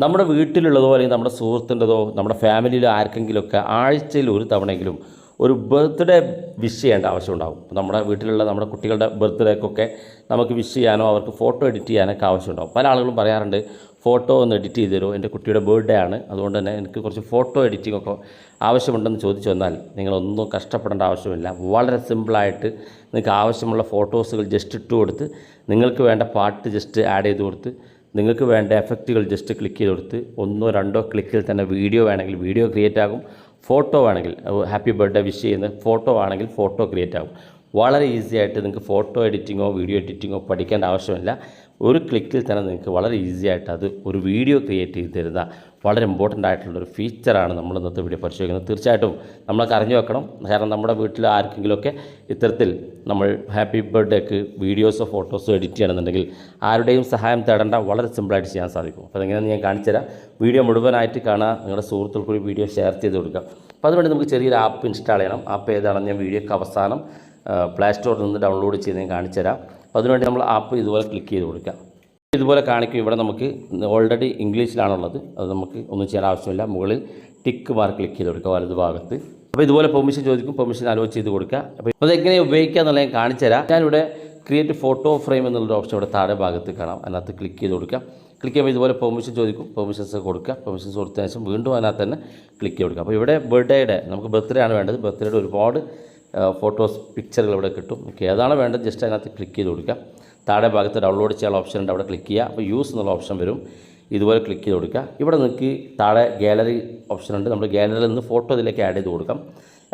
നമ്മുടെ വീട്ടിലുള്ളതോ അല്ലെങ്കിൽ നമ്മുടെ സുഹൃത്തിൻ്റെതോ നമ്മുടെ ഫാമിലിയിലോ ആർക്കെങ്കിലുമൊക്കെ ആഴ്ചയിൽ ഒരു തവണയെങ്കിലും ഒരു ബർത്ത്ഡേ വിഷ് ചെയ്യേണ്ട ആവശ്യമുണ്ടാകും. നമ്മുടെ വീട്ടിലുള്ള നമ്മുടെ കുട്ടികളുടെ ബർത്ത്ഡേക്കൊക്കെ നമുക്ക് വിഷ് ചെയ്യാനോ അവർക്ക് ഫോട്ടോ എഡിറ്റ് ചെയ്യാനൊക്കെ ആവശ്യമുണ്ടാകും. പല ആളുകളും പറയാറുണ്ട്, ഫോട്ടോ ഒന്ന് എഡിറ്റ് ചെയ്ത് തരുമോ, എൻ്റെ കുട്ടിയുടെ ബർത്ത്ഡേ ആണ്, അതുകൊണ്ട് തന്നെ എനിക്ക് കുറച്ച് ഫോട്ടോ എഡിറ്റിംഗ് ഒക്കെ ആവശ്യമുണ്ടെന്ന് ചോദിച്ചു വന്നാൽ നിങ്ങളൊന്നും കഷ്ടപ്പെടേണ്ട ആവശ്യമില്ല. വളരെ സിമ്പിളായിട്ട് നിങ്ങൾക്ക് ആവശ്യമുള്ള ഫോട്ടോസുകൾ ജസ്റ്റ് ഇട്ട് കൊടുത്ത്, നിങ്ങൾക്ക് വേണ്ട പാട്ട് ജസ്റ്റ് ആഡ് ചെയ്ത് കൊടുത്ത്, നിങ്ങൾക്ക് വേണ്ട എഫക്റ്റുകൾ ജസ്റ്റ് ക്ലിക്ക് ചെയ്ത് കൊടുത്ത്, ഒന്നോ രണ്ടോ ക്ലിക്കിൽ തന്നെ വീഡിയോ വേണമെങ്കിൽ വീഡിയോ ക്രിയേറ്റ് ആകും, ഫോട്ടോ ആണെങ്കിൽ ഹാപ്പി ബർത്ത്ഡേ വിഷ് ചെയ്യുന്ന ഫോട്ടോ ആണെങ്കിൽ ഫോട്ടോ ക്രിയേറ്റ് ആകും. വളരെ ഈസി ആയിട്ട് നിങ്ങൾക്ക് ഫോട്ടോ എഡിറ്റിങ്ങോ വീഡിയോ എഡിറ്റിങ്ങോ പഠിക്കേണ്ട ആവശ്യമില്ല. ഒരു ക്ലിക്കിൽ തന്നെ നിങ്ങൾക്ക് വളരെ ഈസി ആയിട്ട് അത് ഒരു വീഡിയോ ക്രിയേറ്റ് ചെയ്ത് തരുന്ന വളരെ ഇമ്പോർട്ടൻ്റ് ആയിട്ടുള്ളൊരു ഫീച്ചറാണ് നമ്മൾ ഇന്നത്തെ വീഡിയോ പരിശോധിക്കുന്നത്. തീർച്ചയായിട്ടും നമ്മളൊക്കെ അറിഞ്ഞു വെക്കണം. കാരണം നമ്മുടെ വീട്ടിൽ ആർക്കെങ്കിലുമൊക്കെ ഇത്തരത്തിൽ നമ്മൾ ഹാപ്പി ബർത്ത്ഡേക്ക് വീഡിയോസോ ഫോട്ടോസോ എഡിറ്റ് ചെയ്യണമെന്നുണ്ടെങ്കിൽ ആരുടെയും സഹായം തേടേണ്ട, വളരെ സിമ്പിളായിട്ട് ചെയ്യാൻ സാധിക്കും. അപ്പോൾ അതെങ്ങനെയാണെന്ന് ഞാൻ കാണിച്ചു തരാം. വീഡിയോ മുഴുവനായിട്ട് കാണുക, നിങ്ങളുടെ സുഹൃത്തുക്കൾക്ക് വീഡിയോ ഷെയർ ചെയ്ത് കൊടുക്കുക. അപ്പോൾ അതുകൊണ്ട് നമുക്ക് ചെറിയൊരു ആപ്പ് ഇൻസ്റ്റാൾ ചെയ്യണം. ആപ്പ് ഏതാണെന്ന് ഞാൻ വീഡിയോക്ക് അവസാനം പ്ലേ സ്റ്റോറിൽ നിന്ന് ഡൗൺലോഡ് ചെയ്ത് ഞാൻ കാണിച്ചു തരാം. അപ്പോൾ അതിനുവേണ്ടി നമ്മൾ ആപ്പ് ഇതുപോലെ ക്ലിക്ക് ചെയ്ത് കൊടുക്കുക. ഇതുപോലെ കാണിക്കും. ഇവിടെ നമുക്ക് ഓൾറെഡി ഇംഗ്ലീഷിലാണുള്ളത്, അത് നമുക്ക് ഒന്നും ചെയ്യാൻ ആവശ്യമില്ല. മുകളിൽ ടിക്ക് മാർക്ക് ക്ലിക്ക് ചെയ്ത് കൊടുക്കുക വലതു ഭാഗത്ത്. അപ്പോൾ ഇതുപോലെ പെർമിഷൻ ചോദിക്കും, പെർമിഷൻ അലോ ചെയ്ത് കൊടുക്കുക. അപ്പോൾ അതെങ്ങനെ ഉപയോഗിക്കുക എന്നുള്ളത് ഞാൻ കാണിച്ചു തരാം. ഞാനിവിടെ ക്രിയേറ്റ് ഫോട്ടോ ഫ്രെയിം എന്നുള്ളൊരു ഓപ്ഷൻ ഇവിടെ താഴെ ഭാഗത്ത് കാണാം. അതിനകത്ത് ക്ലിക്ക് ചെയ്ത് കൊടുക്കുക. ക്ലിക്ക് ചെയ്യുമ്പോൾ ഇതുപോലെ പെർമിഷൻ ചോദിക്കും, പെർമിഷൻസ് കൊടുക്കുക. പെർമിഷൻസ് കൊടുത്തതിന് ശേഷം വീണ്ടും അതിനകത്ത് തന്നെ ക്ലിക്ക് ചെയ്ത് കൊടുക്കുക. അപ്പോൾ ഇവിടെ ബർത്ത്ഡേയുടെ നമുക്ക് ബർത്ത്ഡേ ആണ് വേണ്ടത്. ബർത്ത്ഡേയുടെ ഒരുപാട് ഫോട്ടോസ് പിക്ചറുകൾ ഇവിടെ കിട്ടും. നമുക്ക് ഏതാണ് വേണ്ടത് ജസ്റ്റ് അതിനകത്ത് ക്ലിക്ക് ചെയ്ത് കൊടുക്കുക. താഴെ ഭാഗത്ത് ഡൗൺലോഡ് ചെയ്യാനുള്ള ഓപ്ഷൻ ഉണ്ട്, അവിടെ ക്ലിക്ക് ചെയ്യുക. അപ്പോൾ യൂസ് എന്നുള്ള ഓപ്ഷൻ വരും, ഇതുപോലെ ക്ലിക്ക് ചെയ്ത് കൊടുക്കുക. ഇവിടെ നിങ്ങൾക്ക് താഴെ ഗാലറി ഓപ്ഷൻ ഉണ്ട്. നമ്മൾ ഗാലറിയിൽ നിന്ന് ഫോട്ടോ ഇതിലേക്ക് ആഡ് ചെയ്ത് കൊടുക്കാം.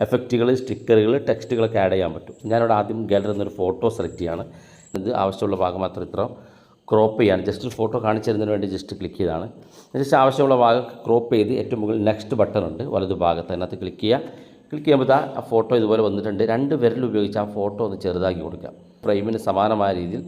എഫക്റ്റുകൾ, സ്റ്റിക്കറുകൾ, ടെക്സ്റ്റുകളൊക്കെ ആഡ് ചെയ്യാൻ പറ്റും. ഞാനിവിടെ ആദ്യം ഗാലറിയിൽ നിന്നൊരു ഫോട്ടോ സെലക്ട് ചെയ്യാണ്. ഇത് ആവശ്യമുള്ള ഭാഗം മാത്രം ഇത്ര ക്രോപ്പ് ചെയ്യാണ്. ജസ്റ്റ് ഒരു ഫോട്ടോ കാണിച്ചു തരുന്നതിന് വേണ്ടി ജസ്റ്റ് ക്ലിക്ക് ചെയ്താണ്. ജസ്റ്റ് ആവശ്യമുള്ള ഭാഗം ക്രോപ്പ് ചെയ്ത് ഏറ്റവും മുകളിൽ നെക്സ്റ്റ് ബട്ടൺ ഉണ്ട് വലതു ഭാഗത്ത്, അതിനകത്ത് ക്ലിക്ക് ചെയ്യുക. ക്ലിക്ക് ചെയ്യുമ്പോൾ ആ ഫോട്ടോ ഇതുപോലെ വന്നിട്ടുണ്ട്. രണ്ട് വിരൽ ഉപയോഗിച്ച് ആ ഫോട്ടോ ഒന്ന് ചെറുതാക്കി കൊടുക്കുക. ഫ്രെയിമിന് സമാനമായ രീതിയിൽ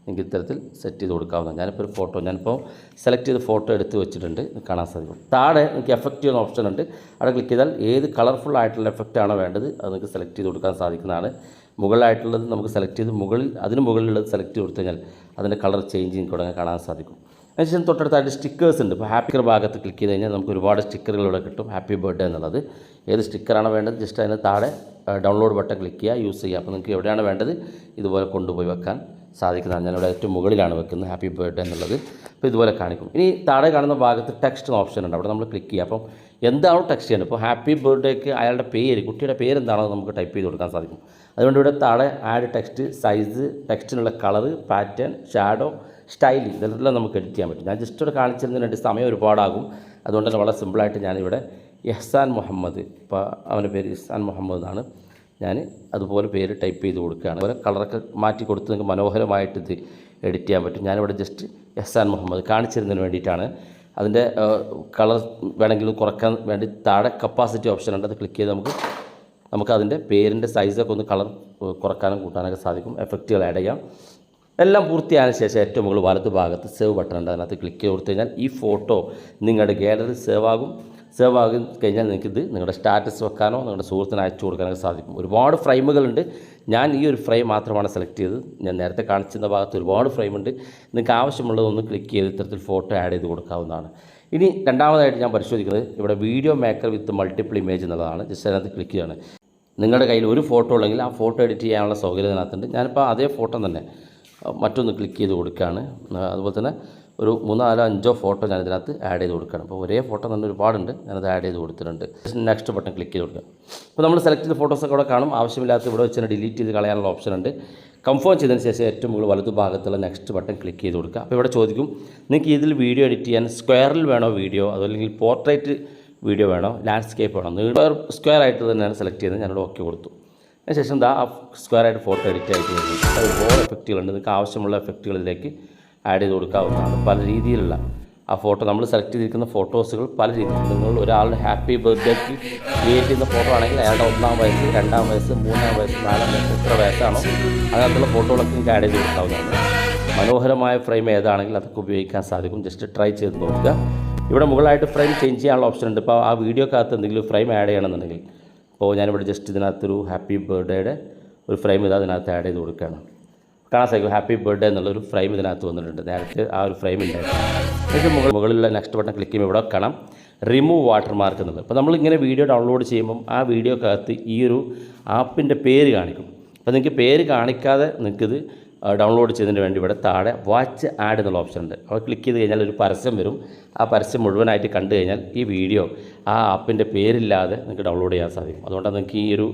നിങ്ങൾക്ക് ഇത്തരത്തിൽ സെറ്റ് ചെയ്ത് കൊടുക്കാവുന്നതാണ്. ഞാനിപ്പോൾ സെലക്ട് ചെയ്ത് ഫോട്ടോ എടുത്ത് വെച്ചിട്ടുണ്ട്, കാണാൻ സാധിക്കും. താഴെ നിങ്ങൾക്ക് എഫക്റ്റ് ചെയ്യുന്ന ഓപ്ഷൻ ഉണ്ട്, അവിടെ ക്ലിക്ക് ചെയ്താൽ ഏത് കളർഫുൾ ആയിട്ടുള്ള എഫക്റ്റ് ആണോ വേണ്ടത് അത് നിങ്ങൾക്ക് സെലക്ട് ചെയ്ത് കൊടുക്കാൻ സാധിക്കുന്നതാണ്. മുകളിലായിട്ടുള്ളത് നമുക്ക് സെലക്ട് ചെയ്ത് അതിന് മുകളിലുള്ളത് സെലക്ട് ചെയ്ത് കൊടുത്തു കഴിഞ്ഞാൽ അതിൻ്റെ കളർ ചേഞ്ചിങ് തുടങ്ങി കാണാൻ സാധിക്കും. അതിനുശേഷം തൊട്ടടുത്തായിട്ട് സ്റ്റിക്കേഴ്സ് ഉണ്ട്. ഇപ്പോൾ ഹാപ്പി ഭാഗത്ത് ക്ലിക്ക് ചെയ്ത് കഴിഞ്ഞാൽ നമുക്ക് ഒരുപാട് സ്റ്റിക്കറുകൾ ഇവിടെ കിട്ടും. ഹാപ്പി ബർത്ത്ഡേ എന്നുള്ളത് ഏത് സ്റ്റിക്കറാണ് വേണ്ടത് ജസ്റ്റ് അതിന് താഴെ ഡൗൺലോഡ് ബട്ടൺ ക്ലിക്ക് ചെയ്യുക, യൂസ് ചെയ്യുക. അപ്പോൾ നിങ്ങൾക്ക് എവിടെയാണ് വേണ്ടത് ഇതുപോലെ കൊണ്ടുപോയി വെക്കാൻ സാധിക്കുന്നതാണ്. ഞാനിവിടെ ഏറ്റവും മുകളിലാണ് വെക്കുന്നത് ഹാപ്പി ബർത്ത്ഡേ എന്നുള്ളത്. അപ്പോൾ ഇതുപോലെ കാണിക്കും. ഇനി താഴെ കാണുന്ന ഭാഗത്ത് ടെക്സ്റ്റ് ഓപ്ഷൻ ഉണ്ട്, അവിടെ നമ്മൾ ക്ലിക്ക് ചെയ്യുക. അപ്പം എന്താണോ ടെക്സ്റ്റ് ചെയ്യുന്നത്, ഇപ്പോൾ ഹാപ്പി ബർത്ത്ഡേക്ക് അയാളുടെ പേര്, കുട്ടിയുടെ പേര് എന്താണോ നമുക്ക് ടൈപ്പ് ചെയ്ത് കൊടുക്കാൻ സാധിക്കും. അതുകൊണ്ട് ഇവിടെ താഴെ ആഡ് ടെക്സ്റ്റ്, സൈസ്, ടെക്സ്റ്റിനുള്ള കളറ്, പാറ്റേൺ, ഷാഡോ, സ്റ്റൈൽ, ഇതെല്ലാം നമുക്ക് എഡിറ്റ് ചെയ്യാൻ പറ്റും. ഞാൻ ജസ്റ്റ് ഇവിടെ കാണിച്ചിരുന്നതിന് വേണ്ടി സമയം ഒരുപാടാകും. അതുകൊണ്ട് തന്നെ വളരെ സിമ്പിളായിട്ട് ഞാനിവിടെ ഇഹ്സാൻ മുഹമ്മദ്, ഇപ്പോൾ അവൻ്റെ പേര് ഇഹ്സാൻ മുഹമ്മദ് എന്നാണ്, ഞാൻ അതുപോലെ പേര് ടൈപ്പ് ചെയ്ത് കൊടുക്കുകയാണ്. അതുപോലെ കളറൊക്കെ മാറ്റി കൊടുത്ത് നിങ്ങൾക്ക് മനോഹരമായിട്ട് ഇത് എഡിറ്റ് ചെയ്യാൻ പറ്റും. ഞാനിവിടെ ജസ്റ്റ് ഇഹ്സാൻ മുഹമ്മദ് കാണിച്ചിരുന്നതിന് വേണ്ടിയിട്ടാണ്. അതിൻ്റെ കളർ വേണമെങ്കിൽ കുറയ്ക്കാൻ വേണ്ടി താഴെ കപ്പാസിറ്റി ഓപ്ഷൻ ഉണ്ട്, അത് ക്ലിക്ക് ചെയ്ത് നമുക്ക് അതിൻ്റെ പേരിൻ്റെ സൈസൊക്കെ ഒന്ന് കളർ കുറക്കാനും കൂട്ടാനൊക്കെ സാധിക്കും. എഫക്റ്റുകൾ ആഡ് ചെയ്യാം. എല്ലാം പൂർത്തിയായതിനു ശേഷം ഏറ്റവും മുകളിൽ വലതു ഭാഗത്ത് സേവ് ബട്ടൺ ഉണ്ട്, അതിനകത്ത് ക്ലിക്ക് ചെയ്ത് കൊടുത്തു കഴിഞ്ഞാൽ ഈ ഫോട്ടോ നിങ്ങളുടെ ഗാലറി സേവ് ആകും കഴിഞ്ഞാൽ നിങ്ങൾക്കിത് നിങ്ങളുടെ സ്റ്റാറ്റസ് വെക്കാനോ നിങ്ങളുടെ സുഹൃത്തിന് അയച്ചു കൊടുക്കാനൊക്കെ സാധിക്കും. ഒരുപാട് ഫ്രെയിമുകളുണ്ട്. ഞാൻ ഈ ഒരു ഫ്രെയിം മാത്രമാണ് സെലക്ട് ചെയ്തത്. ഞാൻ നേരത്തെ കാണിച്ചിരുന്ന ഭാഗത്ത് ഒരുപാട് ഫ്രെയിമുണ്ട്. നിങ്ങൾക്ക് ആവശ്യമുള്ളതൊന്ന് ക്ലിക്ക് ചെയ്ത് ഇത്തരത്തിൽ ഫോട്ടോ ആഡ് ചെയ്ത് കൊടുക്കാവുന്നതാണ്. ഇനി രണ്ടാമതായിട്ട് ഞാൻ പരിശോധിക്കുന്നത് ഇവിടെ video maker with multiple image എന്നുള്ളതാണ്. ജസ്റ്റ് അതിനകത്ത് ക്ലിക്ക് ചെയ്യാണ്. നിങ്ങളുടെ കയ്യിൽ ഒരു ഫോട്ടോ ഉണ്ടെങ്കിൽ ആ ഫോട്ടോ എഡിറ്റ് ചെയ്യാനുള്ള സൗകര്യം ഇതിനകത്തുണ്ട്. ഞാനിപ്പോൾ അതേ ഫോട്ടോ തന്നെ മറ്റൊന്ന് ക്ലിക്ക് ചെയ്ത് കൊടുക്കുകയാണ്. അതുപോലെ തന്നെ ഒരു 3, 4, 5 ഫോട്ടോ ഞാൻ ഇതിനകത്ത് ആഡ് ചെയ്ത് കൊടുക്കുകയാണ്. അപ്പോൾ ഒരേ ഫോട്ടോ തന്നെ ഒരുപാടുണ്ട്, ഞാനത് ആഡ് ചെയ്ത് കൊടുത്തിട്ടുണ്ട്. നെക്സ്റ്റ് ബട്ടൺ ക്ലിക്ക് ചെയ്ത് കൊടുക്കുക. അപ്പോൾ നമ്മൾ സെലക്ട് ചെയ്ത ഫോട്ടോസൊക്കെ ഇവിടെ കാണും. ആവശ്യമില്ലാത്ത ഇവിടെ വെച്ച് തന്നെ ഡിലീറ്റ് ചെയ്ത് കളയാനുള്ള ഓപ്ഷൻ ഉണ്ട്. കൺഫേം ചെയ്തതിന് ശേഷം ഏറ്റവും മുകളിൽ വലതു ഭാഗത്തുള്ള നെക്സ്റ്റ് ബട്ടൺ ക്ലിക്ക് ചെയ്ത് കൊടുക്കുക. അപ്പോൾ ഇവിടെ ചോദിക്കും നിങ്ങൾക്ക് ഇതിൽ വീഡിയോ എഡിറ്റ് ചെയ്യാൻ സ്ക്വയറിൽ വേണോ വീഡിയോ, അതല്ലെങ്കിൽ പോർട്രേറ്റ് വീഡിയോ വേണോ, ലാൻഡ്സ്കേപ്പ് വേണോ. സ്ക്വയർ ആയിട്ട് തന്നെയാണ് സെലക്ട് ചെയ്തത്. ഞാനിവിടെ ഓക്കെ കൊടുത്തു. അതിനുശേഷം ആ സ്ക്വയർ ആയിട്ട് ഫോട്ടോ എഡിറ്റ് ആയിട്ട് വരുന്നു. അത് ഒരുപാട് എഫക്റ്റുകളുണ്ട്. നിങ്ങൾക്ക് ആവശ്യമുള്ള എഫക്റ്റുകൾ ഇതിലേക്ക് ആഡ് ചെയ്ത് കൊടുക്കാവുന്നതാണ്. പല രീതിയിലുള്ള ആ ഫോട്ടോ നമ്മൾ സെലക്ട് ചെയ്തിരിക്കുന്ന ഫോട്ടോസുകൾ പല രീതിയിൽ, നിങ്ങൾ ഒരാളുടെ ഹാപ്പി ബർത്ത്ഡേക്ക് ക്രിയേറ്റ് ചെയ്യുന്ന ഫോട്ടോ ആണെങ്കിൽ അയാളുടെ 1-ാം വയസ്സ്, 2-ാം വയസ്സ്, 3-ാം വയസ്സ്, 4-ാം വയസ്സ്, എത്ര വയസ്സാണോ അങ്ങനത്തുള്ള ഫോട്ടോകളൊക്കെ നിങ്ങൾക്ക് ആഡ് ചെയ്ത് കൊടുക്കാവുന്നതാണ്. മനോഹരമായ ഫ്രെയിം ഏതാണെങ്കിൽ അതൊക്കെ ഉപയോഗിക്കാൻ സാധിക്കും. ജസ്റ്റ് ട്രൈ ചെയ്ത് നോക്കുക. ഇവിടെ മുകളിലായിട്ട് ഫ്രെയിം ചേഞ്ച് ചെയ്യാനുള്ള ഓപ്ഷൻ ഉണ്ട്. ഇപ്പോൾ ആ വീഡിയോക്കകത്ത് എന്തെങ്കിലും ഫ്രെയിം ആഡ് ചെയ്യണമെന്നുണ്ടെങ്കിൽ, അപ്പോൾ ഞാനിവിടെ ജസ്റ്റ് ഇതിനകത്തൊരു ഹാപ്പി ബർത്ത്ഡേയുടെ ഒരു ഫ്രെയിം ഇതിനകത്ത് ആഡ് ചെയ്ത് കൊടുക്കുകയാണ്. കാണാൻ സാധിക്കും ഹാപ്പി ബർത്ത്ഡേ എന്നുള്ളൊരു ഫ്രെയിം ഇതിനകത്ത് വന്നിട്ടുണ്ട്. നേരത്തെ ആ ഒരു ഫ്രെയിം ഉണ്ടായിരുന്നു. എന്നിട്ട് മുകളിലുള്ള നെക്സ്റ്റ് ബട്ടൺ ക്ലിക്ക് ചെയ്യുമ്പോൾ ഇവിടെ കാണാം റിമൂവ് വാട്ടർമാർക്ക് എന്നുള്ളത്. അപ്പോൾ നമ്മളിങ്ങനെ വീഡിയോ ഡൗൺലോഡ് ചെയ്യുമ്പം ആ വീഡിയോക്കകത്ത് ഈ ഒരു ആപ്പിൻ്റെ പേര് കാണിക്കും. അപ്പോൾ നിങ്ങൾക്ക് പേര് കാണിക്കാതെ നിങ്ങൾക്കിത് ഡൗൺലോഡ് ചെയ്തതിന് വേണ്ടി ഇവിടെ താഴെ വാച്ച് ആഡ് എന്നുള്ള ഓപ്ഷൻ ഉണ്ട്. അപ്പോൾ ക്ലിക്ക് ചെയ്ത് കഴിഞ്ഞാൽ ഒരു പരസ്യം വരും. ആ പരസ്യം മുഴുവനായിട്ട് കണ്ടു കഴിഞ്ഞാൽ ഈ വീഡിയോ ആ ആപ്പിൻ്റെ പേരില്ലാതെ നിങ്ങൾക്ക് ഡൗൺലോഡ് ചെയ്യാൻ സാധിക്കും. അതുകൊണ്ടാണ് നിങ്ങൾക്ക് ഈ ഒരു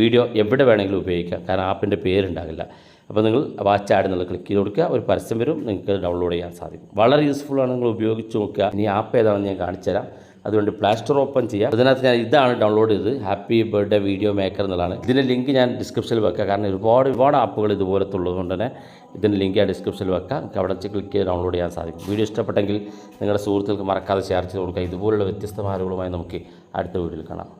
വീഡിയോ എവിടെ വേണമെങ്കിലും ഉപയോഗിക്കാം, കാരണം ആപ്പിൻ്റെ പേരുണ്ടാകില്ല. അപ്പോൾ നിങ്ങൾ വാച്ച് ആഡ് എന്നുള്ളത് ക്ലിക്ക് ചെയ്ത് കൊടുക്കുക, ഒരു പരസ്യം വരും, നിങ്ങൾക്ക് ഡൗൺലോഡ് ചെയ്യാൻ സാധിക്കും. വളരെ യൂസ്ഫുള്ളാണ്, നിങ്ങൾ ഉപയോഗിച്ച് നോക്കുക. ഇനി ആപ്പ് ഏതാണെന്ന് ഞാൻ കാണിച്ചു തരാം. അതുകൊണ്ട് പ്ലേ സ്റ്റോർ ഓപ്പൺ ചെയ്യാം. അതിനകത്ത് ഞാൻ ഇതാണ് ഡൗൺലോഡ് ചെയ്തത്, ഹാപ്പി ബർത്ത്ഡേ വീഡിയോ മേക്കർ എന്നുള്ളതാണ്. ഇതിൻ്റെ ലിങ്ക് ഞാൻ ഡിസ്ക്രിപ്ഷനിൽ വെക്കാം, കാരണം ഒരുപാട് ആപ്പുകൾ ഇതുപോലത്തെ ഉള്ളതുകൊണ്ട് തന്നെ ഇതിൻ്റെ ലിങ്ക് ഞാൻ ഡിസ്ക്രിപ്ഷനിൽ വെക്കാം. നിങ്ങൾക്ക് അവിടെ വെച്ച് ക്ലിക്ക് ചെയ്ത് ഡൗൺലോഡ് ചെയ്യാൻ സാധിക്കും. വീഡിയോ ഇഷ്ടപ്പെട്ടെങ്കിൽ നിങ്ങളുടെ സുഹൃത്തുക്കൾക്ക് മറക്കാതെ ഷെയർ ചെയ്ത് കൊടുക്കുക. ഇതുപോലുള്ള വ്യത്യസ്തമായ അറിവുകളുമായി നമുക്ക് അടുത്ത വീഡിയോയിൽ കാണാം.